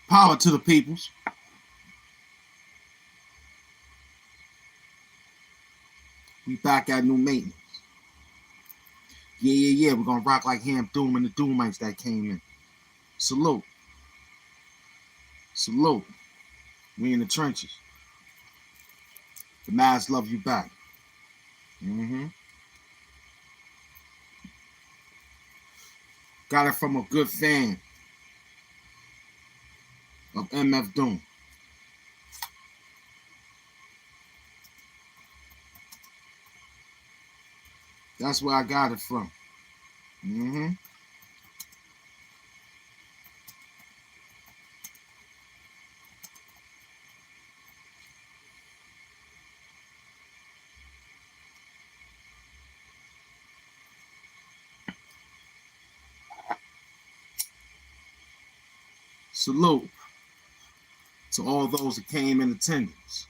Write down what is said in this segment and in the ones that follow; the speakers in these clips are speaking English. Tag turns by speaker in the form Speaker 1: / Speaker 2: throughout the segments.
Speaker 1: Power to the peoples. We back at new maintenance. Yeah. We're gonna rock like HAMP Doom and the Doomites that came in. Salute. Salute. We in the trenches. The Mads love you back. Got it from a good fan of MF Doom. That's where I got it from. Salute to all those that came in attendance.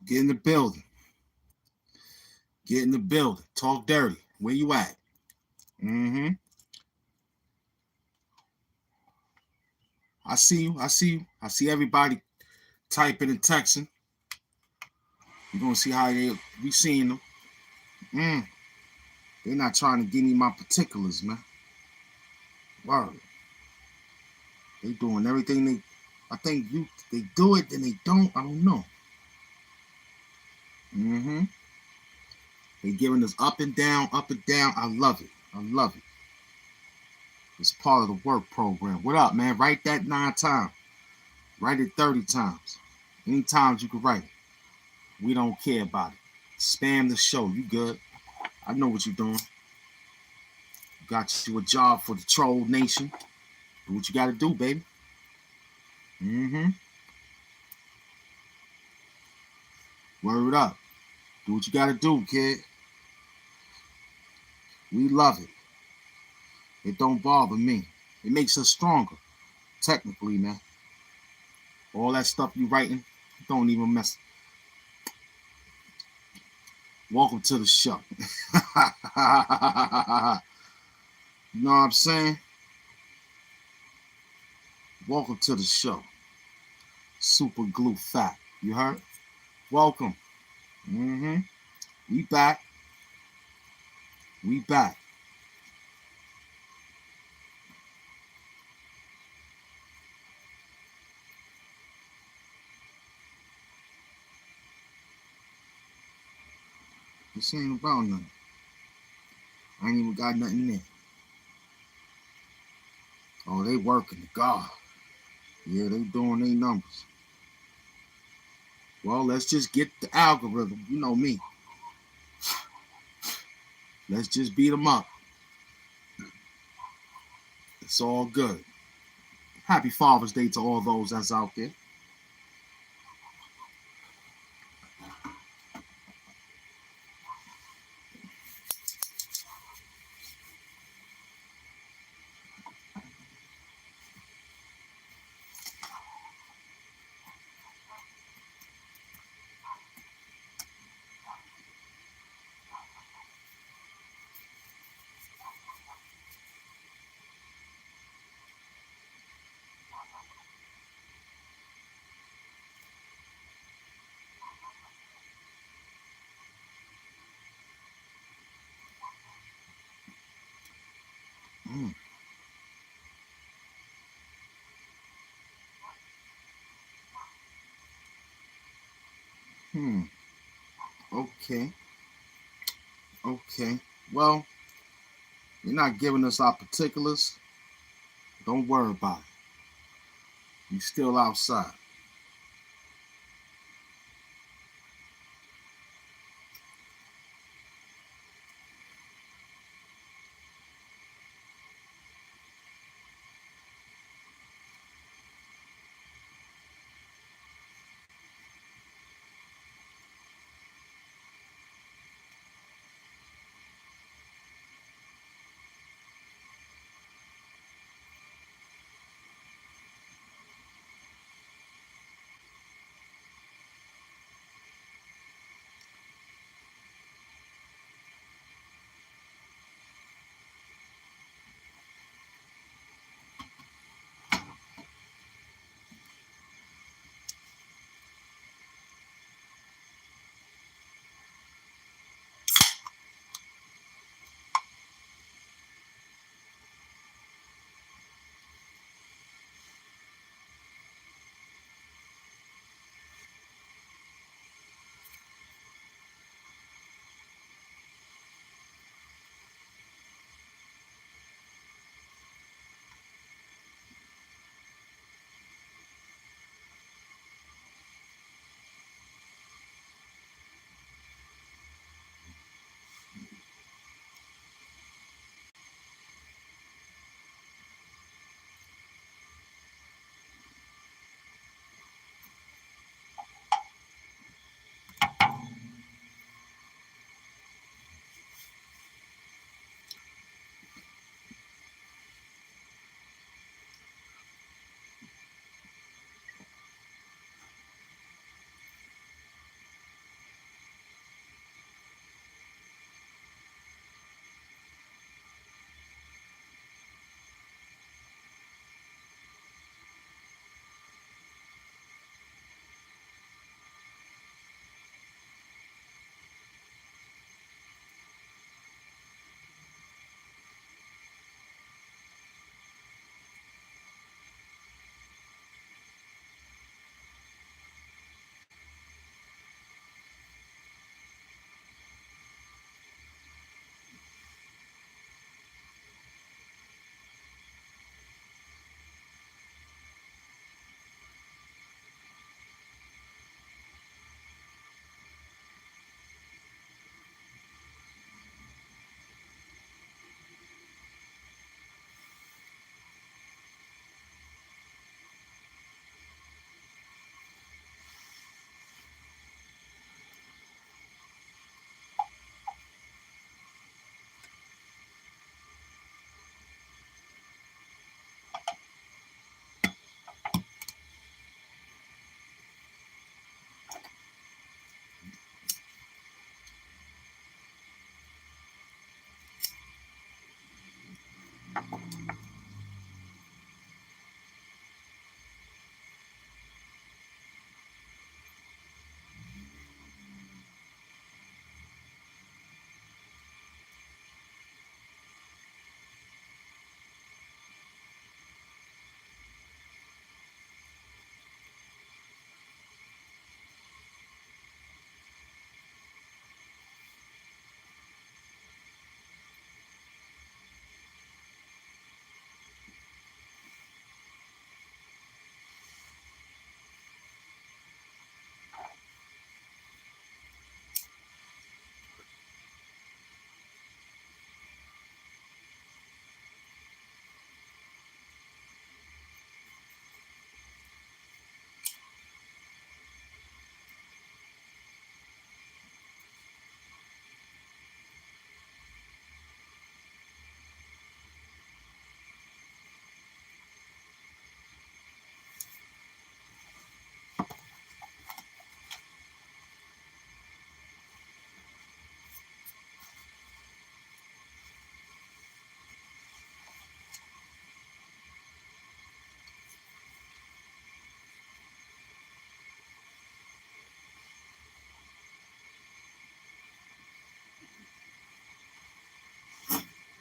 Speaker 1: Get in the building. Get in the building. Talk dirty. Where you at? I see you. I see everybody typing and texting. We're gonna see how we seeing them. They're not trying to give me my particulars, man. Wow. They doing everything I think they do it, then they don't. I don't know. They giving us up and down, up and down. I love it. It's part of the work program. What up, man? Write that 9 times. Write it 30 times. Anytime you can write it. We don't care about it. Spam the show. You good. I know what you're doing. Got you a job for the troll nation. Do what you got to do, baby. Mm-hmm. Word up. Do what you got to do, kid. We love it. It don't bother me. It makes us stronger. Technically, man. All that stuff you writing, don't even mess. Welcome to the show. You know what I'm saying? Welcome to the show. Super glue fat. You heard? Welcome. Mm-hmm. We back. We back. This ain't about nothing. I ain't even got nothing there. Oh, they working. God. Yeah, they doing their numbers. Well, let's just get the algorithm. You know me. Let's just beat them up. It's all good. Happy Father's Day to all those that's out there. Mm. Hmm. Okay. Okay. Well, you're not giving us our particulars. Don't worry about it. You still outside.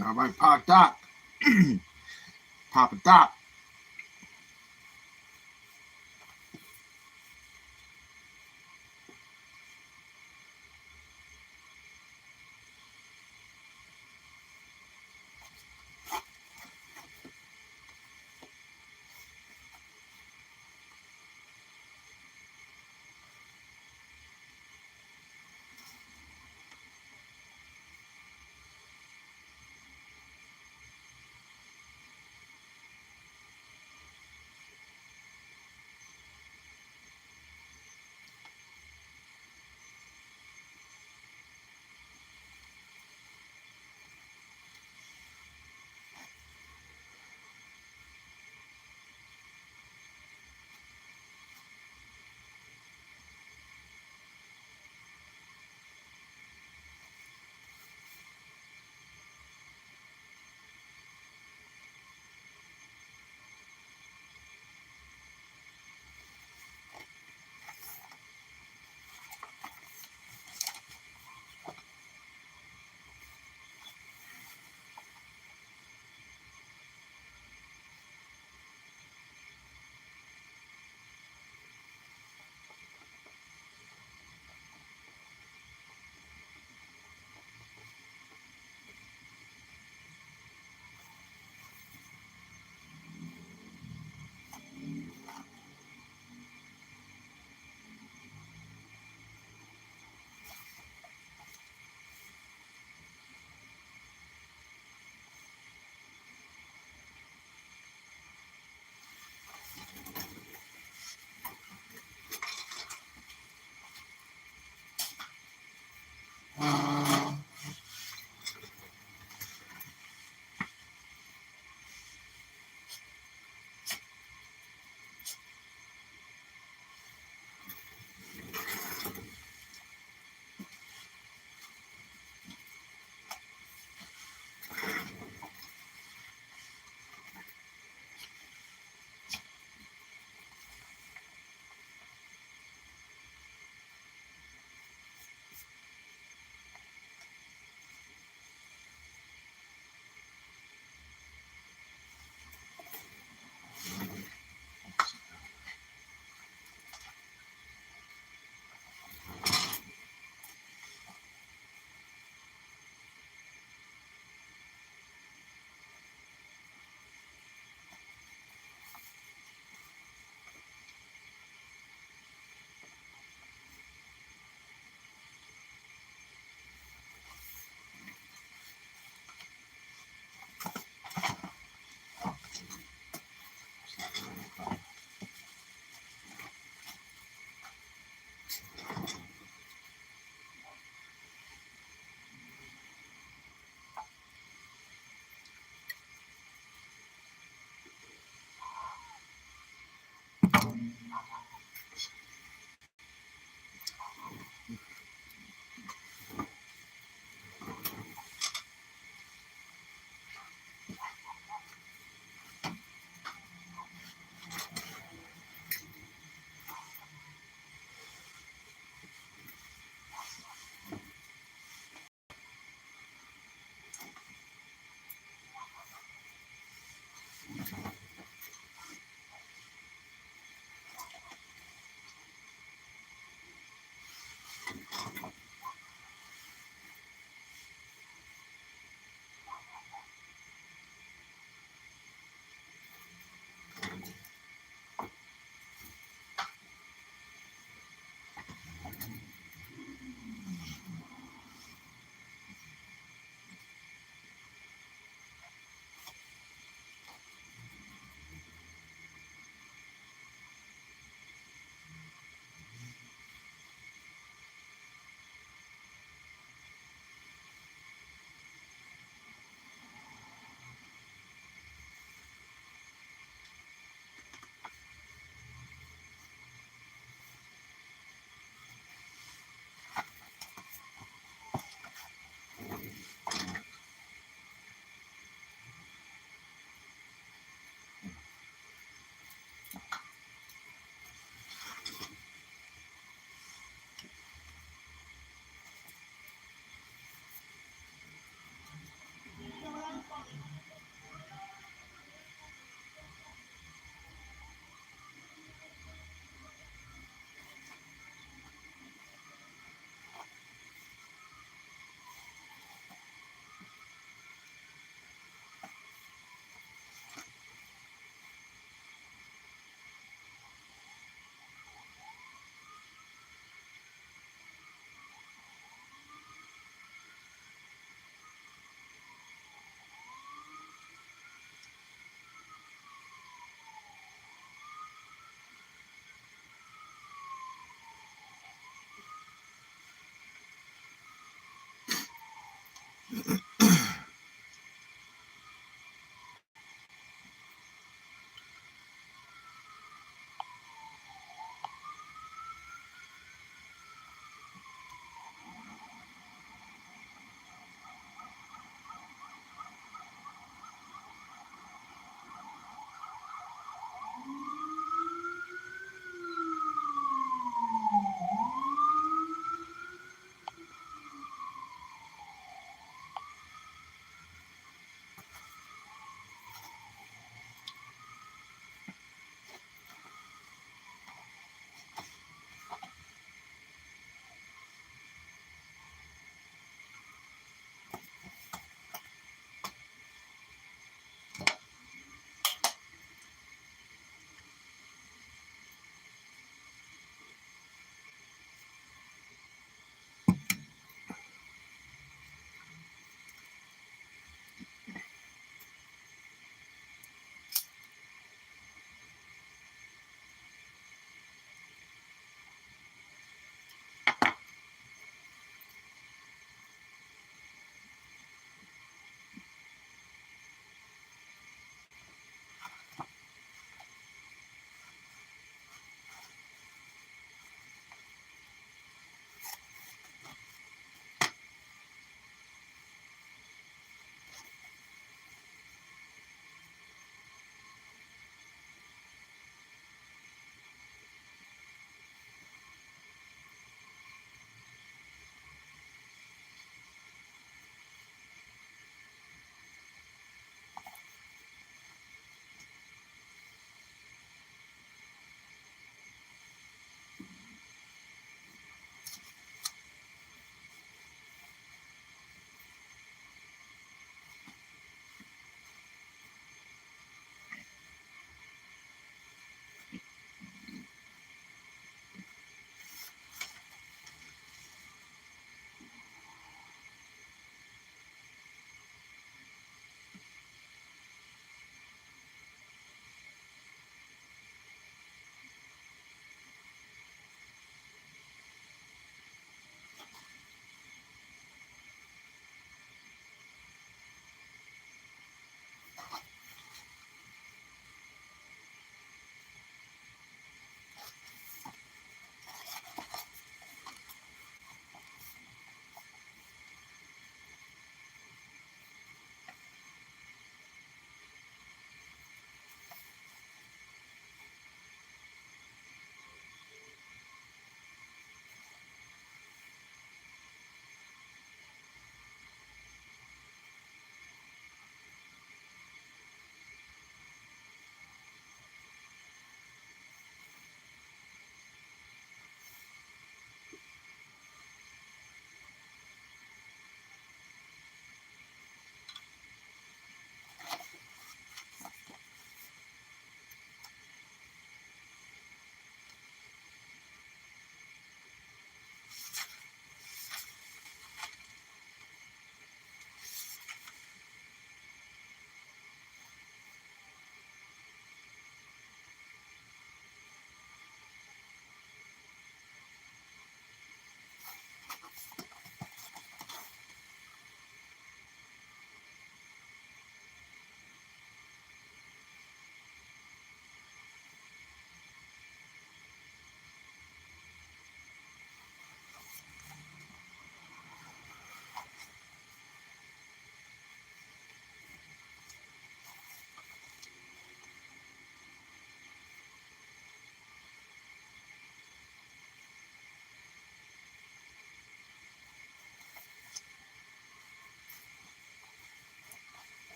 Speaker 1: All right, Pop Doc. Papa Doc.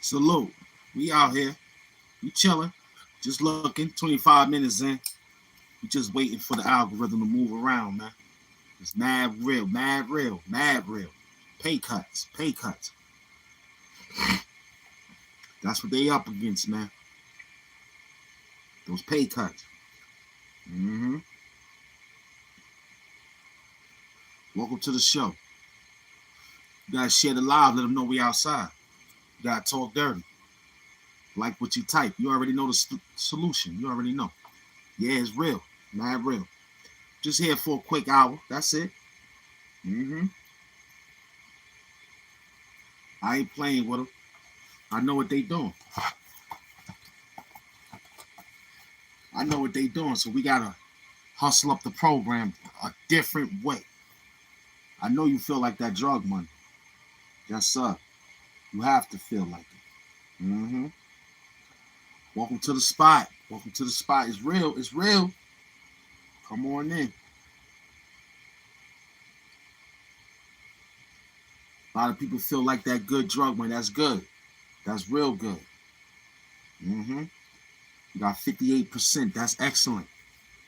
Speaker 1: Salute. We out here. We chilling. Just looking. 25 minutes in. We just waiting for the algorithm to move around, man. It's mad real, mad real, mad real. Pay cuts, pay cuts. That's what they up against, man. Those pay cuts. Mm-hmm. Welcome to the show. You gotta share the live. Let them know we outside. You gotta talk dirty. Like what you type. You already know the solution. You already know. Yeah, it's real. Mad real. Just here for a quick hour. That's it. Mm-hmm. I ain't playing with them. I know what they doing. I know what they doing. So we gotta hustle up the program a different way. I know you feel like that drug money. Yes, sir. You have to feel like it. Mm-hmm. Welcome to the spot. Welcome to the spot. It's real. It's real. Come on in. A lot of people feel like that good drug money. That's good. That's real good. Mm-hmm. You got 58%. That's excellent.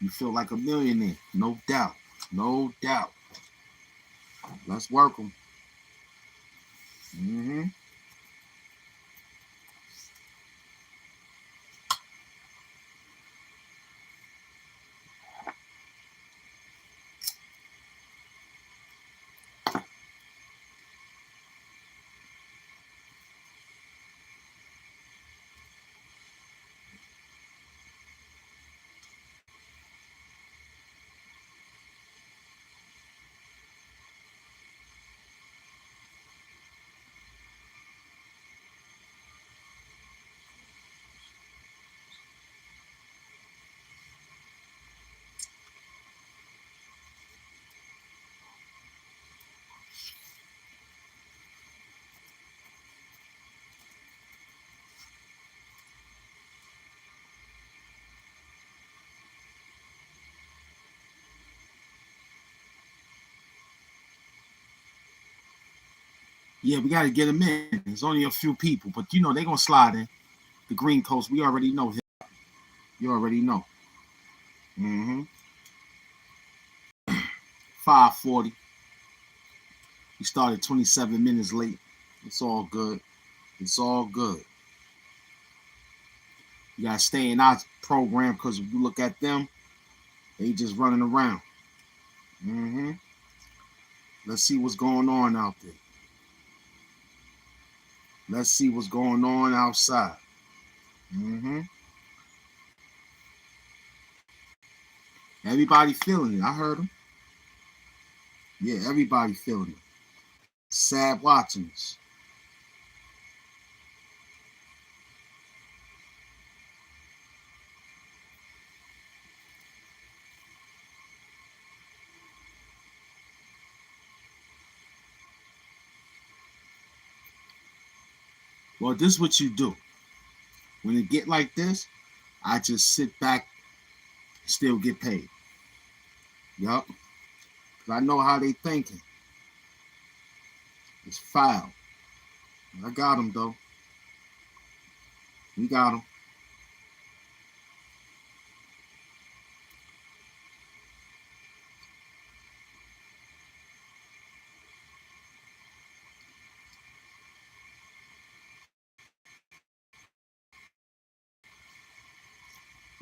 Speaker 1: You feel like a millionaire. No doubt. No doubt. Let's work them. Mm-hmm. Yeah, we got to get them in. There's only a few people, but you know they're going to slide in. The Green Coast, we already know. You already know. Mm-hmm. 5:40. We started 27 minutes late. It's all good. It's all good. You got to stay in our program because if you look at them, they just running around. Mm-hmm. Let's see what's going on out there. Let's see what's going on outside. Mm-hmm. Everybody feeling it. I heard them. Yeah, everybody feeling it. Sad watching us. Well, this is what you do. When it get like this, I just sit back, still get paid. Yup. Cause I know how they thinking. It's foul. I got them though. We got them.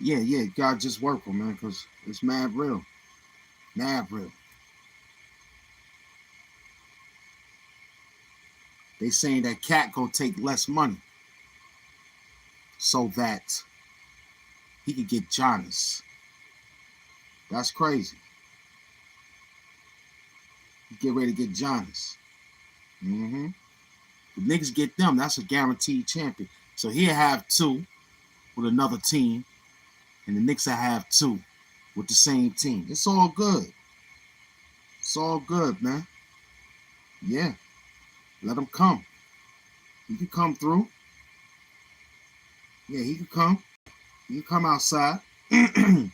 Speaker 1: Yeah, yeah. God just work them, man, cause it's mad real. Mad real. They saying that Cat go take less money so that he could get Giannis. That's crazy. He get ready to get Giannis. Mm-hmm. The niggas get them. That's a guaranteed champion. So he'll have two with another team, and the Knicks will have two with the same team. It's all good. It's all good, man. Yeah. Let him come. He can come through. Yeah, he can come. He can come outside. He can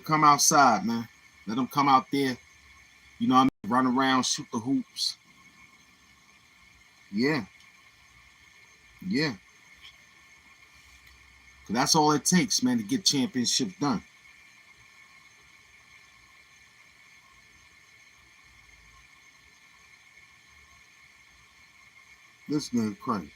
Speaker 1: come outside, man. Let him come out there. You know what I mean? Run around, shoot the hoops. Yeah. Yeah. 'Cause that's all it takes, man, to get championship done. This nigga crazy.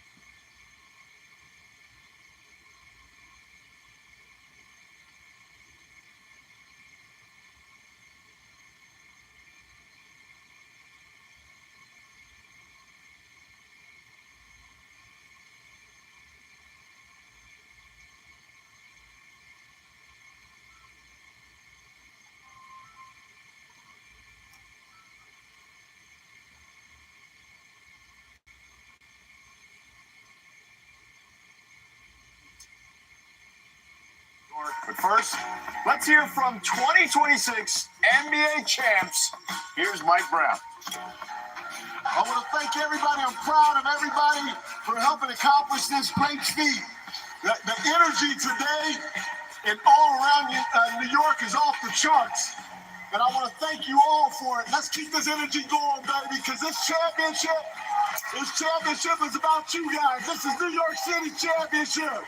Speaker 2: But first, let's hear from 2026 NBA champs. Here's Mike Brown. I want to thank everybody. I'm proud of everybody for helping accomplish this great feat. The energy today and all around New York is off the charts. And I want to thank you all for it. Let's keep this energy going, baby, because this championship is about you guys. This is New York City championship.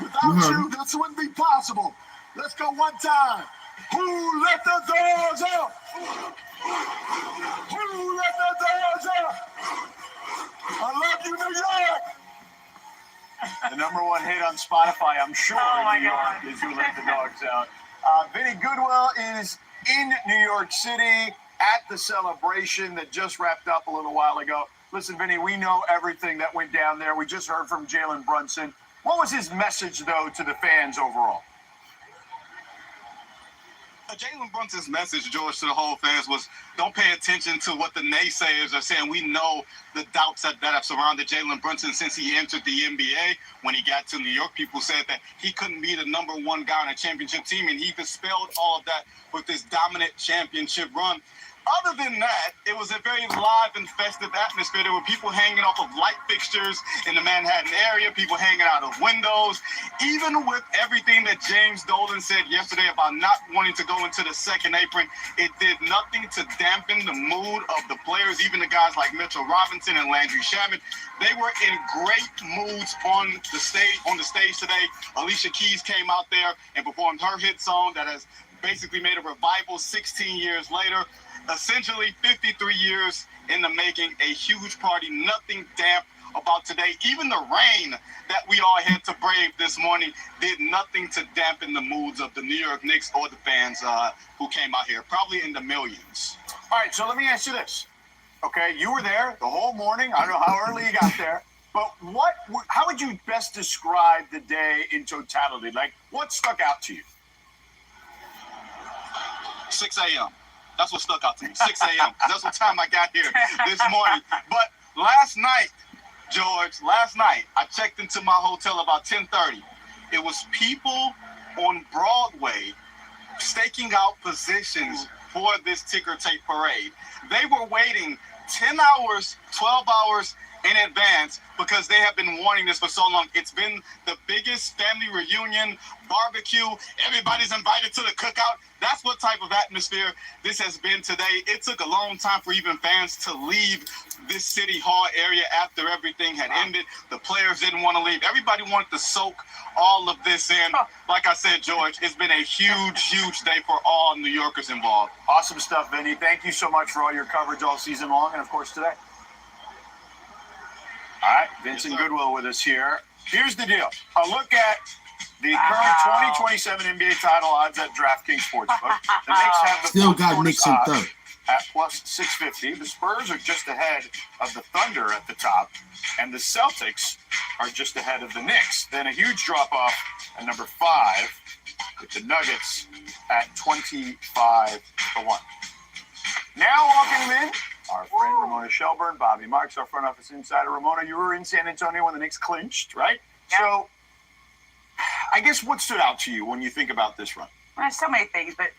Speaker 2: Without you, this wouldn't be possible. Let's go one time. Who let the doors out? Who let the doors out? I love you, New York. The #1 hit on Spotify, I'm sure, in New York is Who Let the Dogs Out. Vinny Goodwill is in New York City at the celebration that just wrapped up a little while ago. Listen, Vinny, we know everything that went down there. We just heard from Jalen Brunson. What was his message, though, to the fans overall?
Speaker 3: Jalen Brunson's message, George, to the whole fans was don't pay attention to what the naysayers are saying. We know the doubts that have surrounded Jalen Brunson since he entered the NBA. When he got to New York, people said that he couldn't be the #1 guy on a championship team, and he dispelled all of that with this dominant championship run. Other than that, it was a very live and festive atmosphere. There were people hanging off of light fixtures in the Manhattan area, people hanging out of windows. Even with everything that James Dolan said yesterday about not wanting to go into the second apron, it did nothing to dampen the mood of the players, even the guys like Mitchell Robinson and Landry Shamet. They were in great moods on the stage today. Alicia Keys came out there and performed her hit song that has basically made a revival 16 years later. Essentially 53 years in the making, a huge party, nothing damp about today. Even the rain that we all had to brave this morning did nothing to dampen the moods of the New York Knicks or the fans who came out here, probably in the millions.
Speaker 2: All right, so let me ask you this. Okay, you were there the whole morning. I don't know how early you got there. But how would you best describe the day in totality? Like, what stuck out to you?
Speaker 3: 6 a.m. That's what stuck out to me, 6 a.m. That's what time I got here this morning. But last night, George, I checked into my hotel about 10:30. It was people on Broadway staking out positions for this ticker tape parade. They were waiting 10 hours, 12 hours in advance because they have been wanting this for so long. It's been the biggest family reunion, barbecue. Everybody's invited to the cookout. That's what type of atmosphere this has been today. It took a long time for even fans to leave this City Hall area after everything had ended. The players didn't want to leave. Everybody wanted to soak all of this in. Like I said, George, it's been a huge, huge day for all New Yorkers involved.
Speaker 2: Awesome stuff, Vinny. Thank you so much for all your coverage all season long and, of course, today. All right, Vincent Goodwill with us here. Here's the deal. A look at the current 2027 NBA title odds at DraftKings Sportsbook. The Knicks have the
Speaker 1: Still got Knicks in third
Speaker 2: at plus 650. The Spurs are just ahead of the Thunder at the top, and the Celtics are just ahead of the Knicks. Then a huge drop-off at number 5 with the Nuggets at 25-1. Now walking in, our friend Ramona Shelburne, Bobby Marks, our front office insider. Ramona, you were in San Antonio when the Knicks clinched, right?
Speaker 4: Yeah.
Speaker 2: So, I guess what stood out to you when you think about this run?
Speaker 4: Well, there's so many things, but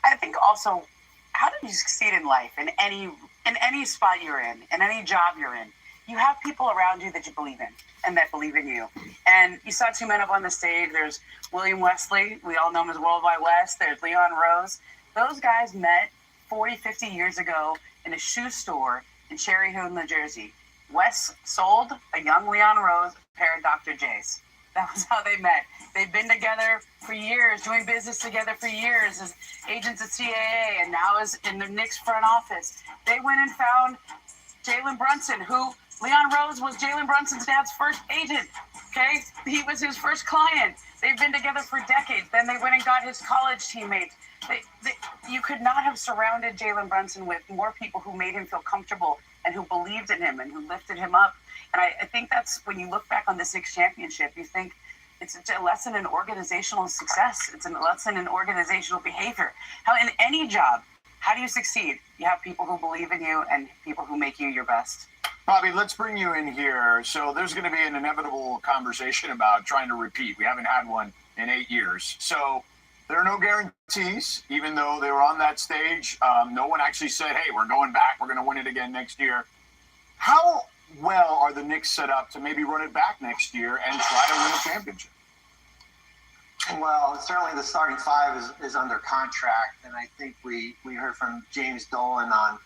Speaker 4: I think also, how do you succeed in life, in any spot you're in any job you're in? You have people around you that you believe in and that believe in you. And you saw two men up on the stage. There's William Wesley. We all know him as Worldwide West. There's Leon Rose. Those guys met 40, 50 years ago in a shoe store in Cherry Hill, New Jersey. Wes sold a young Leon Rose a pair of Dr. J's. That was how they met. They've been together for years, doing business together for years as agents at CAA, and now is in the Knicks front office. They went and found Jalen Brunson, who Leon Rose was Jalen Brunson's dad's first agent. Okay, he was his first client. They've been together for decades. Then they went and got his college teammates. You could not have surrounded Jalen Brunson with more people who made him feel comfortable and who believed in him and who lifted him up. And I think that's when you look back on this Knicks championship, you think it's a lesson in organizational success. It's a lesson in organizational behavior. How in any job, how do you succeed? You have people who believe in you and people who make you your best.
Speaker 2: Bobby, let's bring you in here. So there's going to be an inevitable conversation about trying to repeat. We haven't had one in 8 years. So there are no guarantees, even though they were on that stage. No one actually said, hey, we're going back. We're going to win it again next year. How well are the Knicks set up to maybe run it back next year and try to win a championship?
Speaker 5: Well, certainly the starting five is under contract, and I think we heard from James Dolan on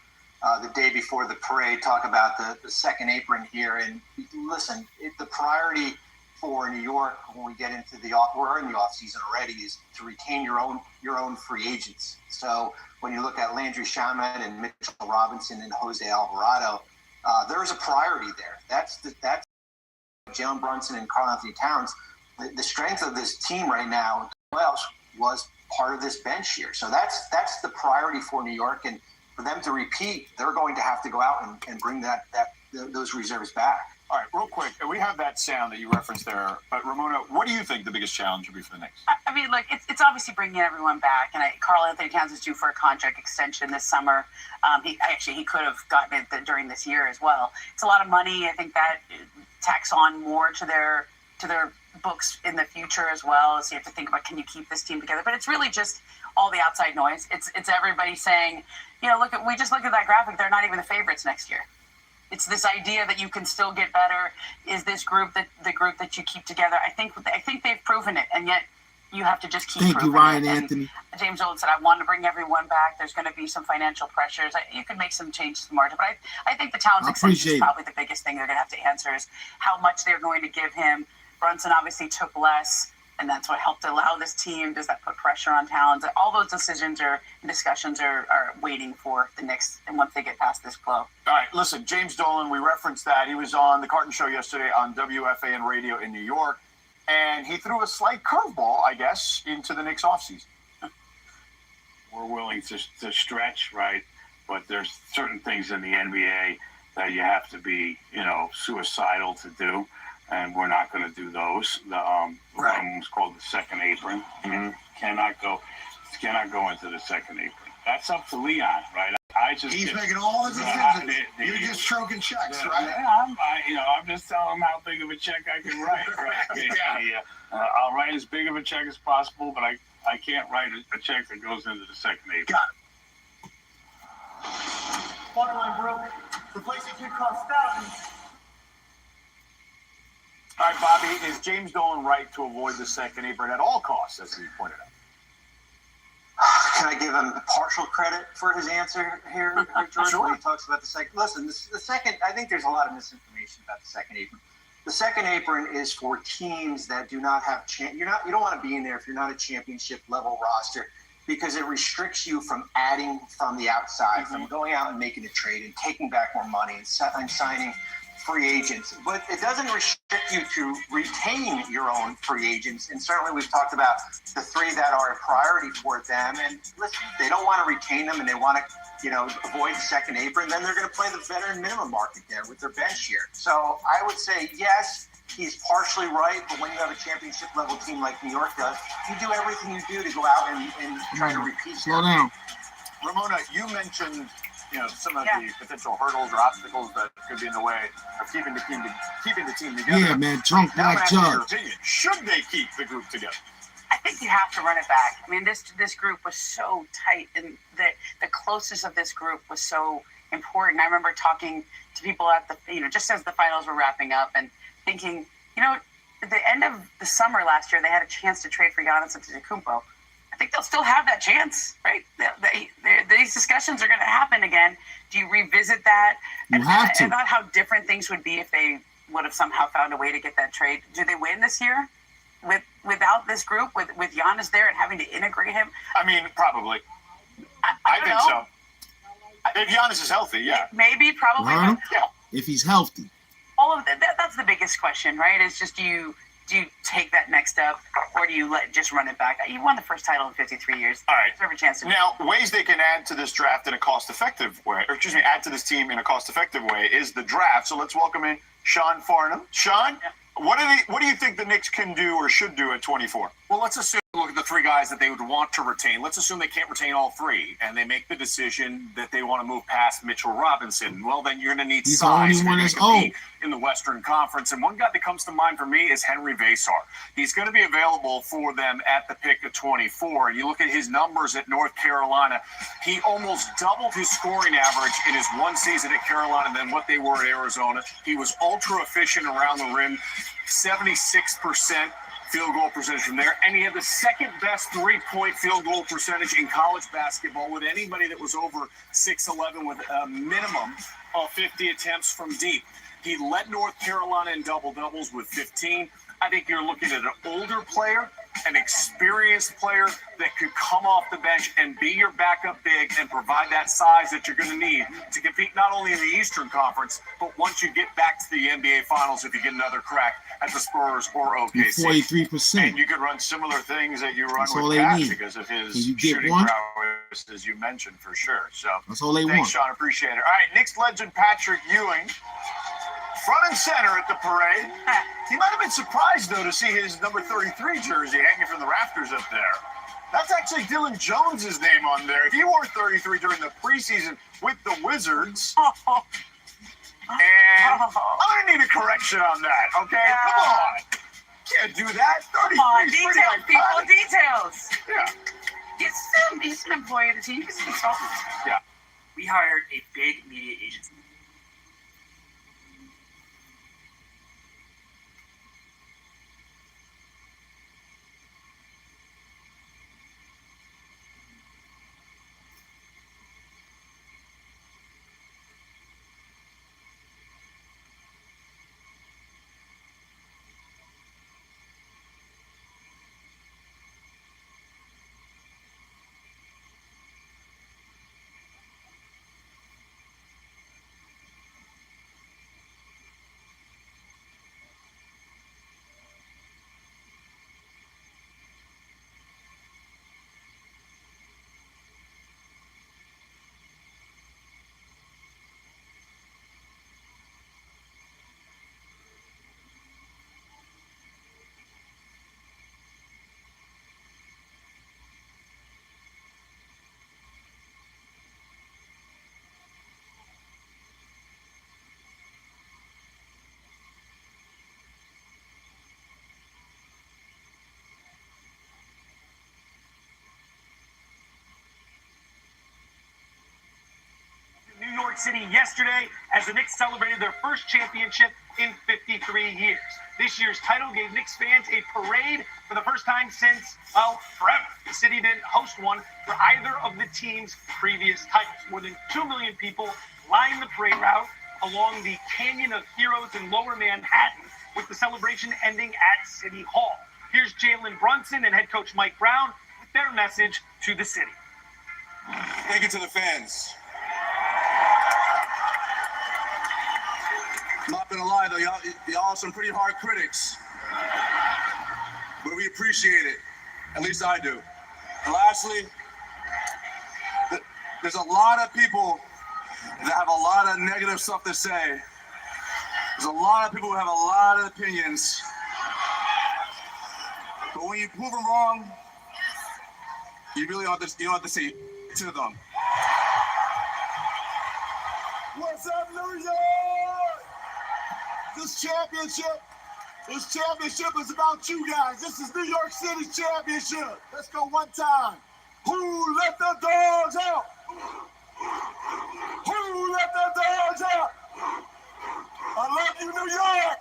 Speaker 5: the day before the parade talk about the second apron here. And listen, the priority for New York when we get into we're in the off season already, is to retain your own free agents. So when you look at Landry Shamet and Mitchell Robinson and Jose Alvarado, there's a priority there. That's Jalen Brunson and Karl-Anthony Towns. The strength of this team right now was part of this bench here. So that's the priority for New York, and for them to repeat, they're going to have to go out and bring those reserves back.
Speaker 2: All right, real quick, we have that sound that you referenced there. But Ramona, what do you think the biggest challenge will be for the Knicks?
Speaker 4: I mean, like it's obviously bringing everyone back, and Karl-Anthony Towns is due for a contract extension this summer. He could have gotten it during this year as well. It's a lot of money. I think that tacks on more to their books in the future as well. So you have to think about, can you keep this team together? But it's really just all the outside noise. It's everybody saying, we just looked at that graphic. They're not even the favorites next year. It's this idea that you can still get better. Is this group the group that you keep together? I think they've proven it, and yet you have to just keep proving it.
Speaker 1: Thank you, Ryan
Speaker 4: And
Speaker 1: Anthony.
Speaker 4: James Dolan said, I want to bring everyone back. There's going to be some financial pressures. You could make some changes to the margin, but I think the Towns extension is probably the biggest thing they're going to have to answer, is how much they're going to give him. Brunson obviously took less, and that's what helped allow this team. Does that put pressure on Towns? All those decisions and discussions are waiting for the Knicks, and once they get past this blow.
Speaker 2: All right, listen, James Dolan, we referenced that. He was on the Carton Show yesterday on WFAN Radio in New York, and he threw a slight curveball, I guess, into the Knicks offseason.
Speaker 6: We're willing to stretch, right? But there's certain things in the NBA that you have to be, suicidal to do. And we're not going to do those. The one was called the second apron. Mm-hmm. Cannot go into the second apron. That's up to Leon, right?
Speaker 7: He's making all the decisions. You're just stroking checks, right?
Speaker 6: Yeah, I'm just telling him how big of a check I can write. Right? I'll write as big of a check as possible, but I can't write a check that goes into the second apron.
Speaker 7: Got it.
Speaker 2: Waterline broke. Replacing kid costs thousands. All right, Bobby, is James Dolan right to avoid the second apron at all costs, as he pointed out?
Speaker 5: Can I give him partial credit for his answer here, George,
Speaker 2: Sure.
Speaker 5: when he talks about the second? Listen, the second, I think there's a lot of misinformation about the second apron. The second apron is for teams that do not have you don't want to be in there if you're not a championship level roster, because it restricts you from adding from the outside, from going out and making a trade and taking back more money and signing free agents. But it doesn't restrict you to retain your own free agents. And certainly we've talked about the three that are a priority for them. And listen, they don't want to retain them and they want to, avoid the second apron. Then they're going to play the veteran minimum market there with their bench here. So I would say, yes, he's partially right. But when you have a championship level team like New York does, you do everything you do to go out and try to repeat.
Speaker 1: Slow down.
Speaker 2: Ramona, you mentioned some of the potential hurdles or obstacles that could be in the way of keeping the team together.
Speaker 1: Yeah, man, drunk black judge.
Speaker 2: Should they keep the group together?
Speaker 4: I think you have to run it back. I mean, this group was so tight, and the closeness of this group was so important. I remember talking to people at just as the finals were wrapping up, and thinking, at the end of the summer last year, they had a chance to trade for Giannis Antetokounmpo. I think they'll still have that chance, right? These discussions are going to happen again. Do you revisit that?
Speaker 1: You have to.
Speaker 4: And about how different things would be if they would have somehow found a way to get that trade. Do they win this year without this group, with Giannis there and having to integrate him?
Speaker 2: I mean, probably. I think so. If Giannis is healthy, yeah.
Speaker 4: Maybe, probably.
Speaker 1: Huh?
Speaker 4: But
Speaker 2: Yeah.
Speaker 1: If he's healthy.
Speaker 4: all of that's the biggest question, right? It's just do you take that next step, or do you just run it back? You won the first title in 53 years.
Speaker 2: All right.
Speaker 4: You deserve a chance to.
Speaker 2: Now, ways they can add to this draft in a cost-effective way, or excuse me, add to this team in a cost-effective way is the draft. So let's welcome in Sean Farnham. Sean, what do you think the Knicks can do or should do at 24?
Speaker 8: Well, let's assume, look at the three guys that they would want to retain. Let's assume they can't retain all three, and they make the decision that they want to move past Mitchell Robinson. Well, then you're going to need
Speaker 1: He's the
Speaker 8: size
Speaker 1: only one
Speaker 8: if
Speaker 1: that's
Speaker 8: you're gonna compete
Speaker 1: old.
Speaker 8: in the Western Conference. And one guy that comes to mind for me is Henry Vasar. He's going to be available for them at the pick of 24. You look at his numbers at North Carolina, he almost doubled his scoring average in his one season at Carolina than what they were at Arizona. He was ultra efficient around the rim, 76% field goal percentage from there, and he had the second best three-point field goal percentage in college basketball with anybody that was over 6'11", with a minimum of 50 attempts from deep. He led North Carolina in double-doubles with 15. I think you're looking at an older player, an experienced player that could come off the bench and be your backup big and provide that size that you're going to need to compete not only in the Eastern Conference, but once you get back to the NBA Finals, if you get another crack at the Spurs or OKC.
Speaker 1: 43%.
Speaker 2: And you could run similar things that you run
Speaker 1: That's all
Speaker 2: with
Speaker 1: they
Speaker 2: Cat
Speaker 1: need.
Speaker 2: because of his
Speaker 1: Can you get
Speaker 2: shooting
Speaker 1: one?
Speaker 2: prowess, as you mentioned, for sure. So
Speaker 1: That's all they
Speaker 2: thanks,
Speaker 1: want.
Speaker 2: Sean. Appreciate it. All right, Knicks legend Patrick Ewing, front and center at the parade. He might have been surprised, though, to see his number 33 jersey hanging from the rafters up there. That's actually Dylan Jones's name on there. He wore 33 during the preseason with the Wizards. And I'm going to need a correction on that, okay?
Speaker 4: Yeah.
Speaker 2: Come on. Can't do that. 33 is pretty
Speaker 4: Details, people,
Speaker 2: iconic.
Speaker 4: details.
Speaker 2: Yeah.
Speaker 4: He's an employee of the team. He's a consultant.
Speaker 9: We hired a big media agency. New York City yesterday as the Knicks celebrated their first championship in 53 years. This year's title gave Knicks fans a parade for the first time since, well, forever. The city didn't host one for either of the team's previous titles. More than 2 million people lined the parade route along the Canyon of Heroes in Lower Manhattan, with the celebration ending at City Hall. Here's Jalen Brunson and head coach Mike Brown with their message to the city.
Speaker 10: Thank you to the fans. I'm not gonna lie though, y'all are some pretty hard critics, but we appreciate it. At least I do. And lastly, there's a lot of people that have a lot of negative stuff to say. There's a lot of people who have a lot of opinions, but when you prove them wrong, you really don't have to say to them.
Speaker 7: What's up, New York? This championship is about you guys. This is New York City's championship. Let's go one time. Who let the dogs out? Who let the dogs out? I love you, New York.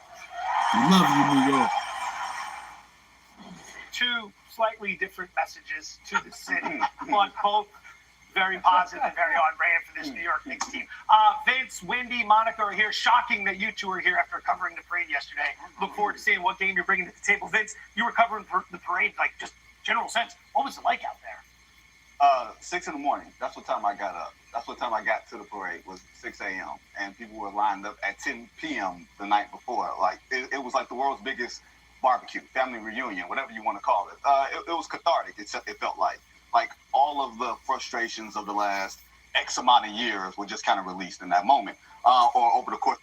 Speaker 1: Love you, New York.
Speaker 9: Two slightly different messages to the city, but both very positive and very on brand for this New York Knicks team. Vince, Wendy, Monica are here. Shocking that you two are here after covering the parade yesterday. Look forward to seeing what game you're bringing to the table. Vince, you were covering the parade, like just general sense. What was it like out there?
Speaker 3: 6 in the morning. That's what time I got up. That's what time I got to the parade, was 6 a.m. And people were lined up at 10 p.m. the night before. Like, it was like the world's biggest barbecue, family reunion, whatever you want to call it. It was cathartic, it felt like. Like, all of the frustrations of the last X amount of years were just kind of released in that moment. Or over the course.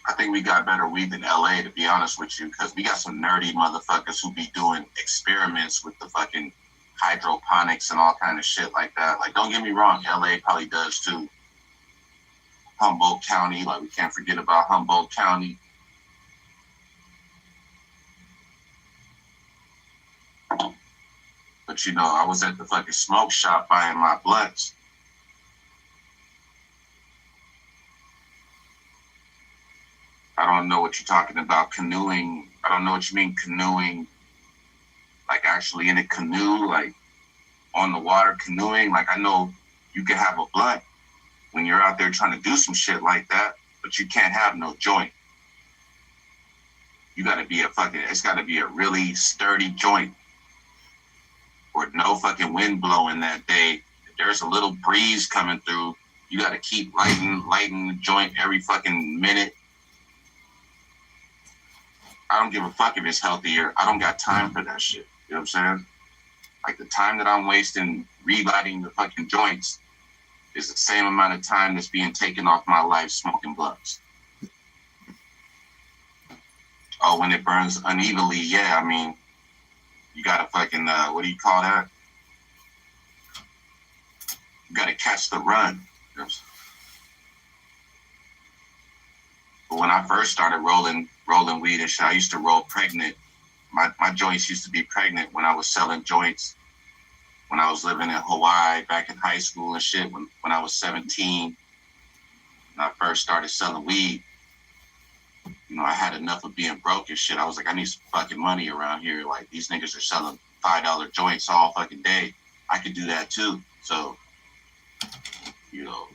Speaker 11: I think we got better weed than LA, to be honest with you, because we got some nerdy motherfuckers who be doing experiments with the fucking hydroponics and all kind of shit like that. Like, don't get me wrong, LA probably does too. Humboldt County, like, we can't forget about Humboldt County. But, you know, I was at the fucking smoke shop buying my blunts. I don't know what you're talking about, canoeing. I don't know what you mean canoeing, like actually in a canoe, like on the water canoeing. Like, I know you can have a blunt when you're out there trying to do some shit like that, but you can't have no joint. You gotta be it's gotta be a really sturdy joint or no fucking wind blowing that day. If there's a little breeze coming through, you gotta keep lighting the joint every fucking minute. I don't give a fuck if it's healthier. I don't got time for that shit. You know what I'm saying? Like, the time that I'm wasting relighting the fucking joints is the same amount of time that's being taken off my life smoking blunts. Oh, when it burns unevenly, yeah, I mean, you gotta fucking, what do you call that? You gotta catch the run. You know, but when I first started rolling weed and shit, I used to roll pregnant. My joints used to be pregnant when I was selling joints. When I was living in Hawaii back in high school and shit, when I was 17, when I first started selling weed, you know, I had enough of being broke and shit. I was like, I need some fucking money around here. Like, these niggas are selling $5 joints all fucking day. I could do that too. So, you know.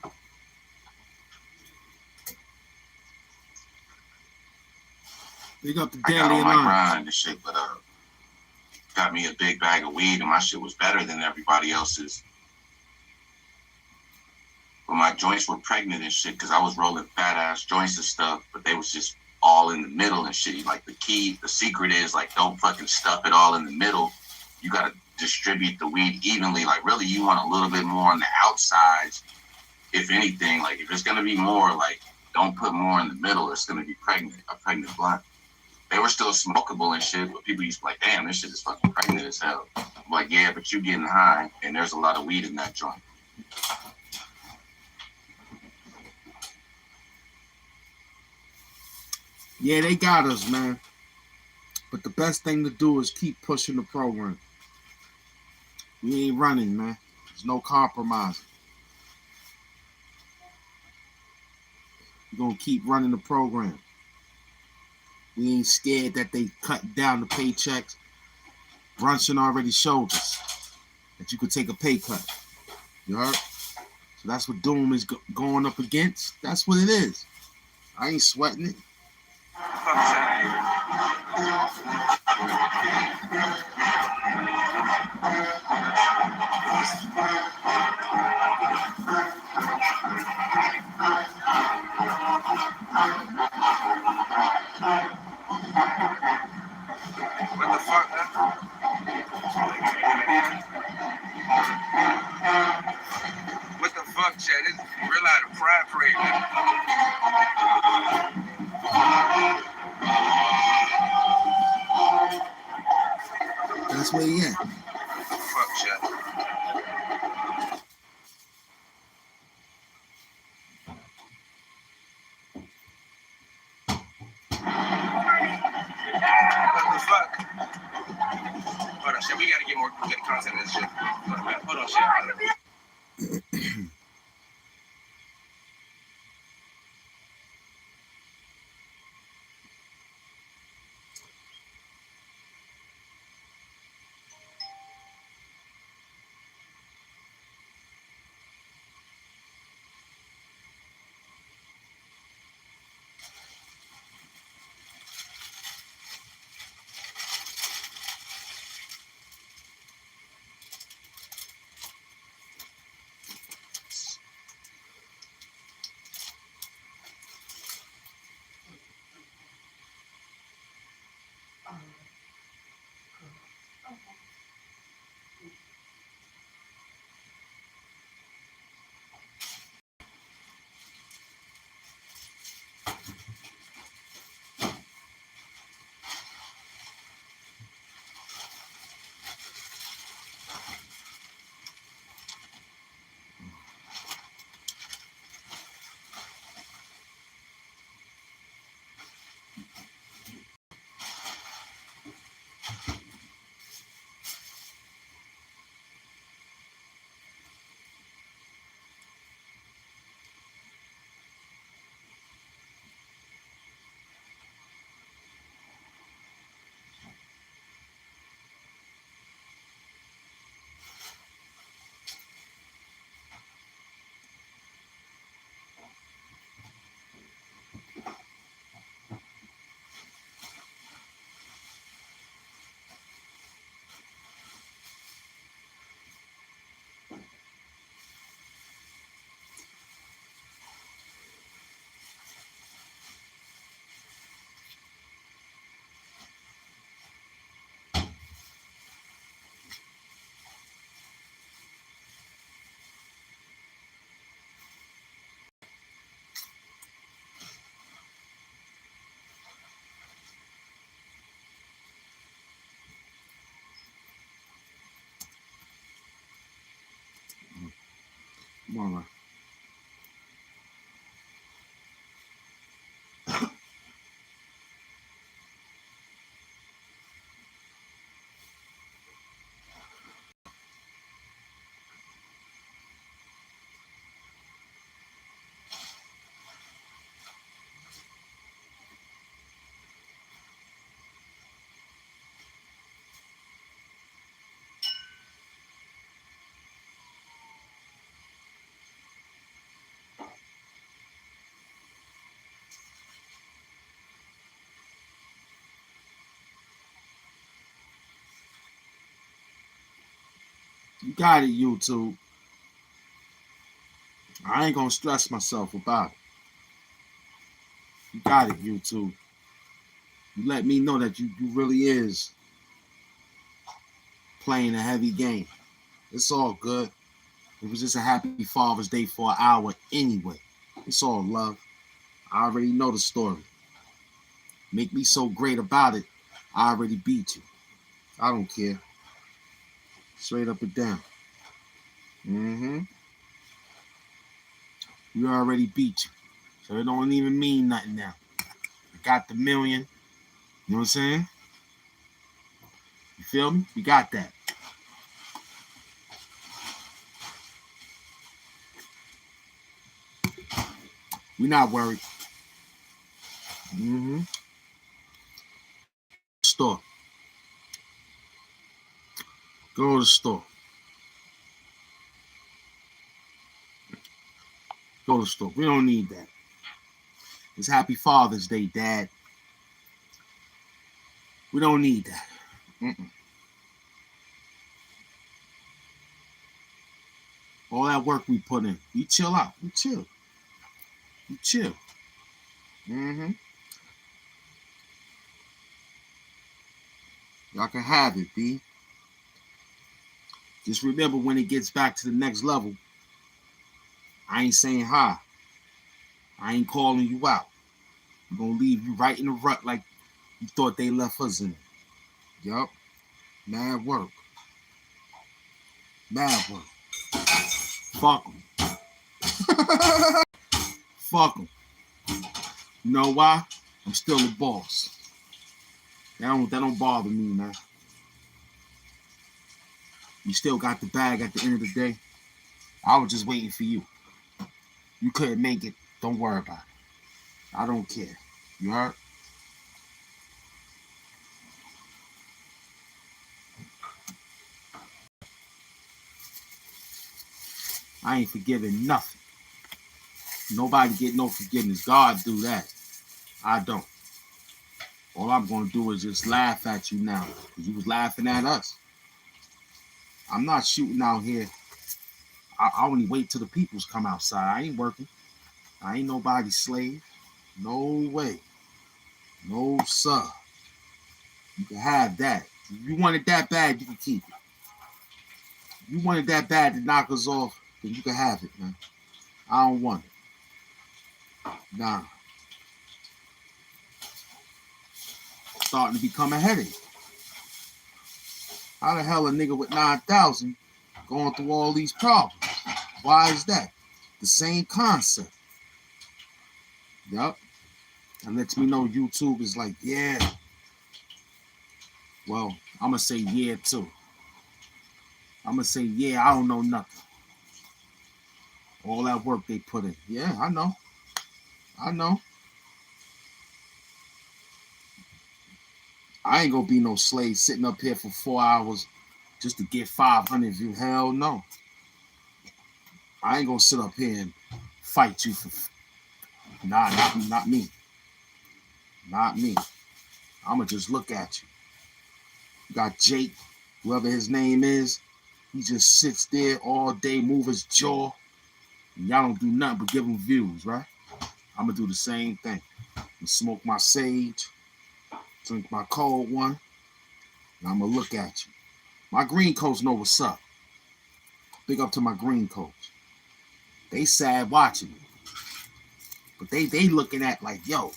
Speaker 1: Big up the
Speaker 11: I got
Speaker 1: Daily
Speaker 11: on my
Speaker 1: Alliance.
Speaker 11: grind and shit, but got me a big bag of weed and my shit was better than everybody else's. But my joints were pregnant and shit because I was rolling fat ass joints and stuff, but they was just all in the middle and shit. Like, the secret is, like, don't fucking stuff it all in the middle. You gotta distribute the weed evenly. Like, really, you want a little bit more on the outsides, if anything. Like, if it's gonna be more, like, don't put more in the middle. It's gonna be a pregnant blunt. They were still smokable and shit, but people used to be like, damn, this shit is fucking pregnant as hell. I'm like, yeah, but you getting high, and there's a lot of weed in that joint.
Speaker 1: Yeah, they got us, man. But the best thing to do is keep pushing the program. We ain't running, man. There's no compromise. We're going to keep running the program. We ain't scared that they cut down the paychecks. Brunson already showed us that you could take a pay cut. You heard? So that's what Doom is going up against. That's what it is. I ain't sweating it.
Speaker 11: What the fuck, man? What the fuck, Chad? This is real out of pride parade, man.
Speaker 1: That's where he at.
Speaker 11: Fuck, Chad. What the fuck? Hold on, shit. We gotta get more good content in this shit. Hold on, shit.
Speaker 1: Come on, man. You got it, YouTube. I ain't gonna stress myself about it. You got it, YouTube. You let me know that you really is playing a heavy game. It's all good. It was just a happy Father's Day for an hour anyway. It's all love. I already know the story. Make me so great about it, I already beat you. I don't care. Straight up and down. We already beat you. So it don't even mean nothing now. I got the million. You know what I'm saying? You feel me? We got that. We not worried. Store. Go to the store. Go to the store. We don't need that. It's Happy Father's Day, Dad. We don't need that. Mm-mm. All that work we put in. You chill out. You chill. You chill. Mm-hmm. Y'all can have it, B. Just remember when it gets back to the next level, I ain't saying hi. I ain't calling you out. I'm gonna leave you right in the rut like you thought they left us in it. Yup. Mad work. Mad work. Fuck them. Fuck them. You know why? I'm still a boss. That don't bother me, man. You still got the bag at the end of the day. I was just waiting for you. You couldn't make it. Don't worry about it. I don't care. You heard? I ain't forgiving nothing. Nobody get no forgiveness. God do that. I don't. All I'm going to do is just laugh at you now. Because you was laughing at us. I'm not shooting out here. I only wait till the peoples come outside. I ain't working. I ain't nobody's slave. No way. No, sir. You can have that. If you want it that bad, you can keep it. If you want it that bad to knock us off, then you can have it, man. I don't want it. Nah. Starting to become a headache. How the hell a nigga with 9,000 going through all these problems? Why is that? The same concept. Yup. And lets me know YouTube is like, yeah. Well, I'm going to say yeah too. I'm going to say, yeah, I don't know nothing. All that work they put in. Yeah, I know. I know. I ain't going to be no slave sitting up here for 4 hours just to get 500 views. Hell no. I ain't going to sit up here and fight you for... Nah, not me. Not me. I'm going to just look at you. You got Jake, whoever his name is. He just sits there all day, move his jaw. And y'all don't do nothing but give him views, right? I'm going to do the same thing. I'm going to smoke my sage, drink my cold one, and I'm going to look at you. My green coats know what's up. Big up to my green coats. They sad watching me. But they looking at like, yo,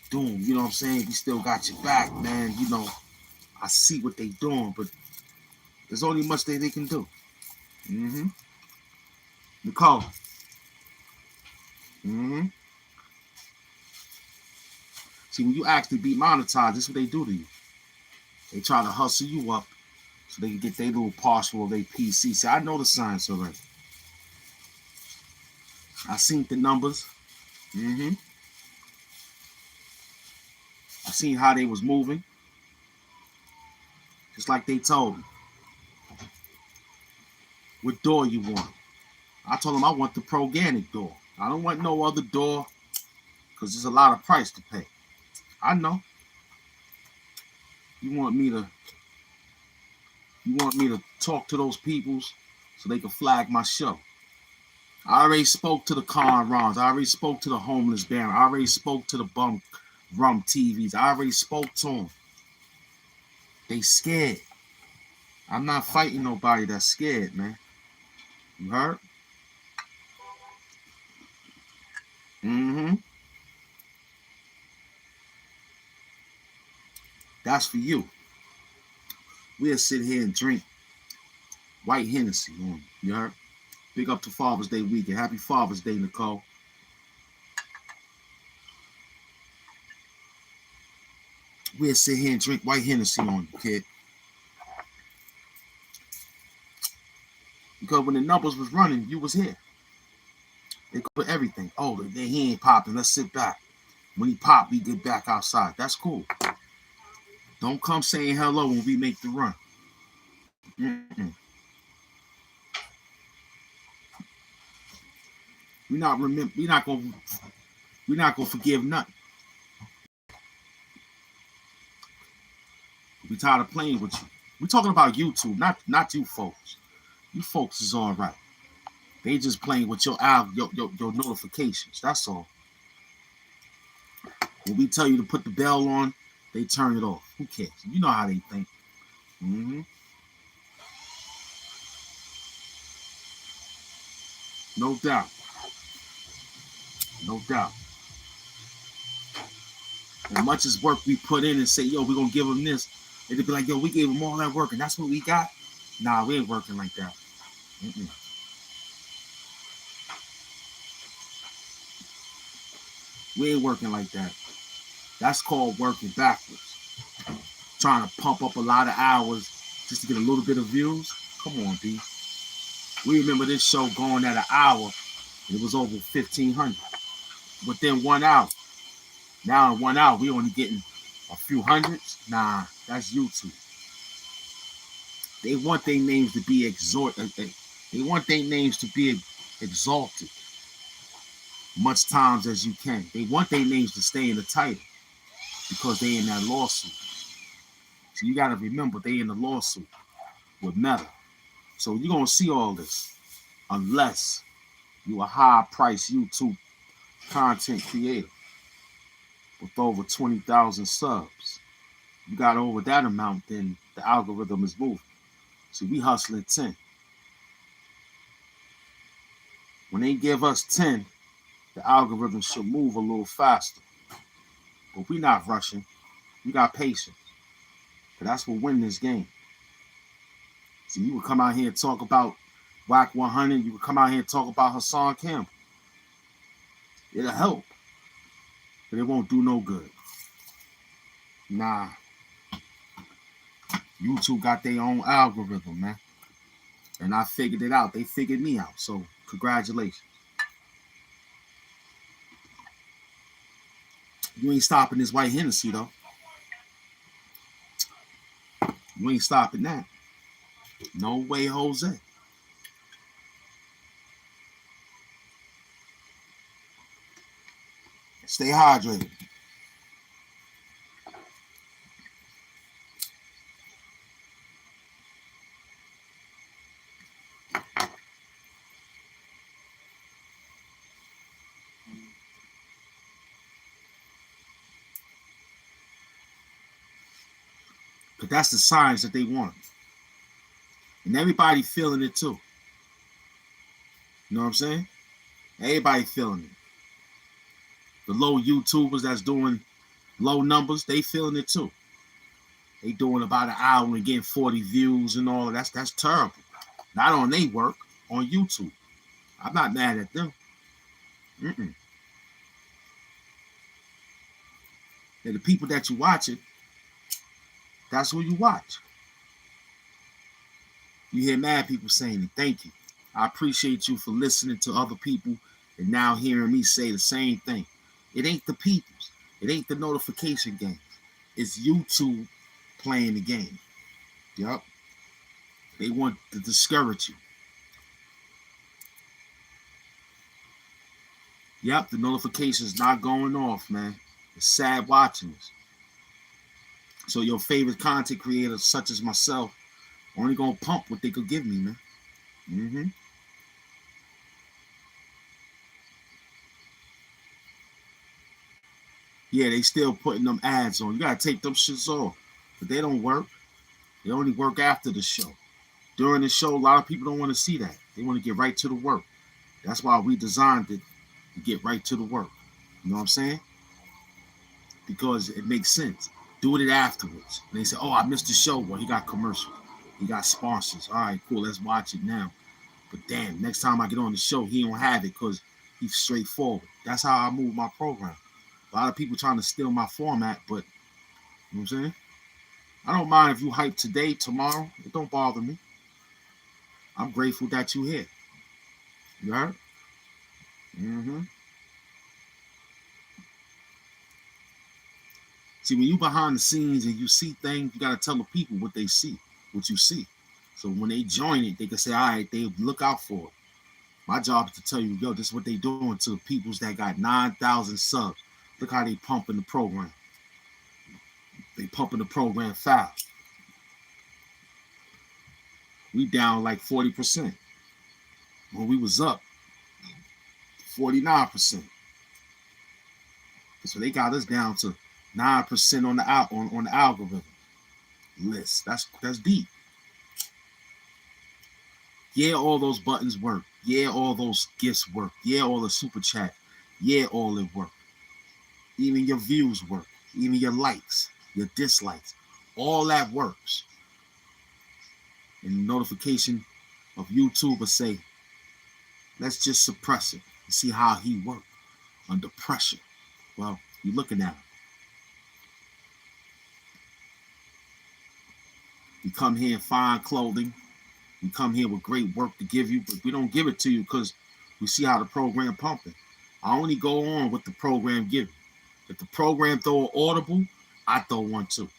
Speaker 1: Doom, you know what I'm saying? We still got your back, man. You know, I see what they doing, but there's only much they can do. Mm-hmm. Nicole. Mm-hmm. See, when you actually be monetized, this is what they do to you. They try to hustle you up so they can get their little partial of their PC. See, I know the science already. I seen the numbers. Mm-hmm. I seen how they was moving. Just like they told me. What door you want? I told them I want the Proganic door. I don't want no other door because there's a lot of price to pay. I know. You want me to talk to those peoples so they can flag my show. I already spoke to the con Rons. I already spoke to the homeless baron. I already spoke to the bum rum TVs. I already spoke to them. They scared. I'm not fighting nobody that's scared, man. You heard? Mm-hmm. That's for you. We'll sit here and drink white Hennessy on you. You heard? Big up to Father's Day weekend. Happy Father's Day, Nicole. We'll sit here and drink white Hennessy on you, kid. Because when the numbers was running, you was here. They put everything. Oh, he ain't popping. Let's sit back. When he pop, we get back outside. That's cool. Don't come saying hello when we make the run. Mm-mm. We're not gonna forgive nothing. We tired of playing with you. We're talking about YouTube, not you folks. You folks is all right. They just playing with your notifications. That's all. When we tell you to put the bell on, they turn it off. Who cares? You know how they think. Mm-hmm. No doubt. No doubt. And much as work we put in and say, yo, we're going to give them this, they'd be like, yo, we gave them all that work and that's what we got? Nah, we ain't working like that. Mm-mm. We ain't working like that. That's called working backwards. Trying to pump up a lot of hours just to get a little bit of views. Come on, B. We remember this show going at an hour, and it was over 1,500 within 1 hour. Now in 1 hour, we only getting a few hundreds. Nah, that's YouTube. They want their names to be exalted. They want their names to be exalted much times as you can. They want their names to stay in the title because they in that lawsuit. So you got to remember they in the lawsuit with Meta. So you're going to see all this unless you a high-priced YouTube content creator with over 20,000 subs. You got over that amount, then the algorithm is moving. So we hustling 10. When they give us 10, the algorithm should move a little faster. But we not rushing. We got patience. Because that's what win this game. So you would come out here and talk about Whack 100. You would come out here and talk about Hassan Campbell. It'll help. But it won't do no good. Nah. YouTube got their own algorithm, man. And I figured it out. They figured me out. So congratulations. You ain't stopping this white Hennessy, though. You ain't stopping that. No way, Jose. Stay hydrated. But that's the signs that they want. And everybody feeling it too. You know what I'm saying? Everybody feeling it. The low YouTubers that's doing low numbers, they feeling it too. They doing about an hour and getting 40 views and all. That's terrible. Not on their work, on YouTube. I'm not mad at them. Mm-mm. And the people that you watching, that's who you watch. You hear mad people saying, thank you. I appreciate you for listening to other people and now hearing me say the same thing. It ain't the people's. It ain't the notification game. It's YouTube playing the game. Yep. They want to discourage you. Yep, the notification's not going off, man. It's sad watching this. So your favorite content creators, such as myself, only gonna pump what they could give me, man. Mm-hmm. Yeah, they still putting them ads on. You gotta take them shits off. But they don't work. They only work after the show. During the show, a lot of people don't want to see that. They want to get right to the work. That's why we designed it to get right to the work. You know what I'm saying? Because it makes sense. Do it afterwards. And they say, oh, I missed the show. Well, he got commercials. He got sponsors. All right, cool. Let's watch it now. But damn, next time I get on the show, he don't have it because he's straightforward. That's how I move my program. A lot of people trying to steal my format, but you know what I'm saying? I don't mind if you hype today, tomorrow. It don't bother me. I'm grateful that you're here. You heard? Mm-hmm. See, when you behind the scenes and you see things, you got to tell the people what they see, what you see. So when they join it, they can say, all right, they look out for it. My job is to tell you, yo, this is what they doing to the peoples that got 9,000 subs. Look how they pumping the program. They pumping the program fast. We down like 40%. When we was up 49%. So they got us down to 9% on the algorithm list. That's deep. Yeah, all those buttons work. Yeah, all those gifts work. Yeah, all the super chat. Yeah, all it work. Even your views work. Even your likes, your dislikes. All that works. And the notification of YouTube will say, let's just suppress it and see how he works under pressure. Well, you're looking at him. We come here in fine clothing. We come here with great work to give you, but we don't give it to you because we see how the program pumping. I only go on what the program gives. If the program throw an audible, I throw one too.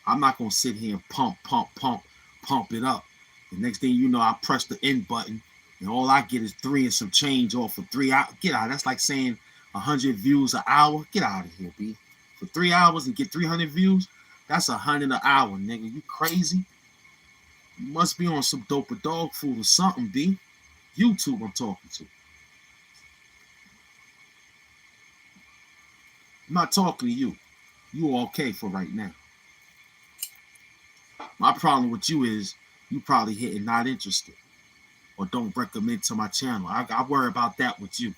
Speaker 1: I'm not going to sit here and pump it up. The next thing you know, I press the end button, and all I get is 3 and some change off for 3 hours. Get out. That's like saying 100 views an hour. Get out of here, B. For 3 hours and get 300 views, that's 100 an hour, nigga. You crazy? You must be on some dope or dog food or something, B. YouTube I'm talking to. I'm not talking to you. You okay for right now. My problem with you is you probably hitting not interested or don't recommend to my channel. I worry about that with you.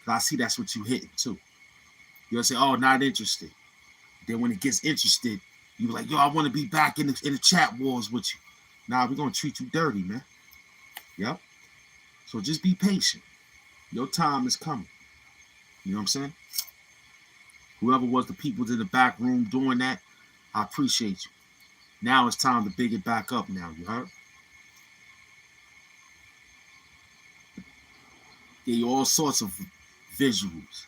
Speaker 1: Because I see that's what you hitting too. You'll say, oh, not interested. Then when it gets interested, you're like, yo, I want to be back in the chat wars with you. Nah, we're going to treat you dirty, man. Yep. So just be patient. Your time is coming. You know what I'm saying? Whoever was the people in the back room doing that, I appreciate you. Now it's time to big it back up now, you heard? Give you all sorts of visuals.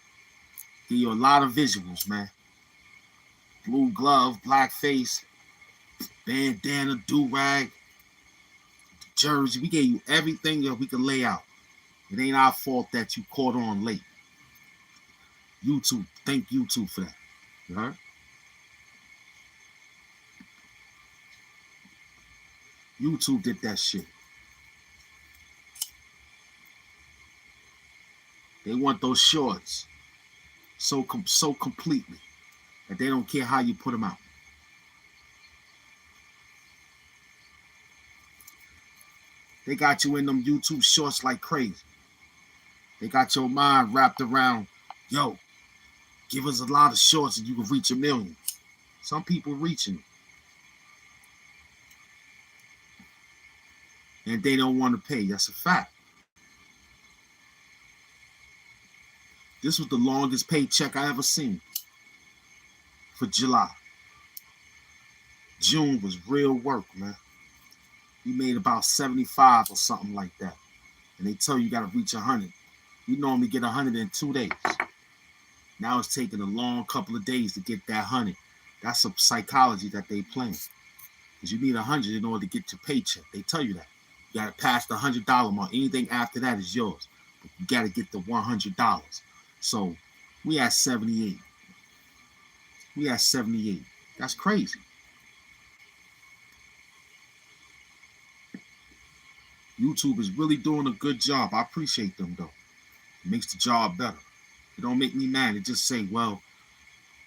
Speaker 1: Give you a lot of visuals, man. Blue glove, black face, bandana, do-rag, jersey. We gave you everything that we could lay out. It ain't our fault that you caught on late. YouTube, thank YouTube for that. You heard? YouTube did that shit. They want those shorts so completely that they don't care how you put them out. They got you in them YouTube shorts like crazy. They got your mind wrapped around, yo, give us a lot of shorts and you can reach 1 million. Some people reaching it. And they don't want to pay. That's a fact. This was the longest paycheck I ever seen for July. June was real work, man. We made about 75 or something like that. And they tell you got to reach 100. You normally get 100 in 2 days. Now it's taking a long couple of days to get that 100. That's a psychology that they playing. Because you need 100 in order to get your paycheck. They tell you that. You got to pass the $100 mark. Anything after that is yours. But you got to get the $100. So we at 78. We at 78. That's crazy. YouTube is really doing a good job. I appreciate them, though. It makes the job better. It don't make me mad. It just say, well,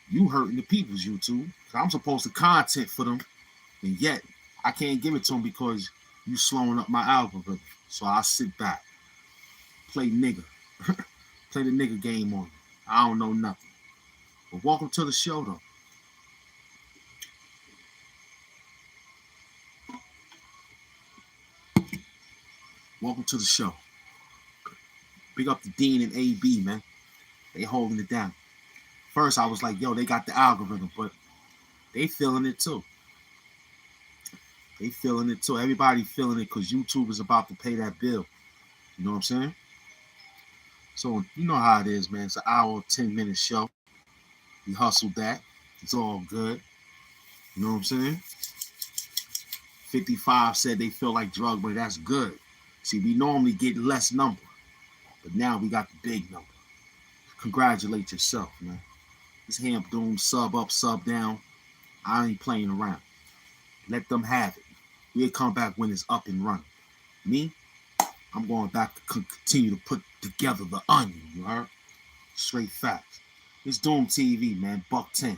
Speaker 1: you hurting the people's YouTube. I'm supposed to content for them, and yet I can't give it to them because you slowing up my algorithm. So I sit back, play nigga, play the nigga game on it. I don't know nothing. But welcome to the show, though. Welcome to the show. Big up to Dean and AB, man. They holding it down. First, I was like, yo, they got the algorithm, but they feeling it too. They feeling it too. Everybody feeling it because YouTube is about to pay that bill. You know what I'm saying? So, you know how it is, man. It's an hour, 10-minute show. We hustled that. It's all good. You know what I'm saying? 55 said they feel like drug money. That's good. See, we normally get less number, but now we got the big number. Congratulate yourself, man. This Hamp Doom, sub up, sub down. I ain't playing around. Let them have it. We'll come back when it's up and running. Me, I'm going back to continue to put together the onion, you heard? Straight facts. It's Doom TV, man. $110.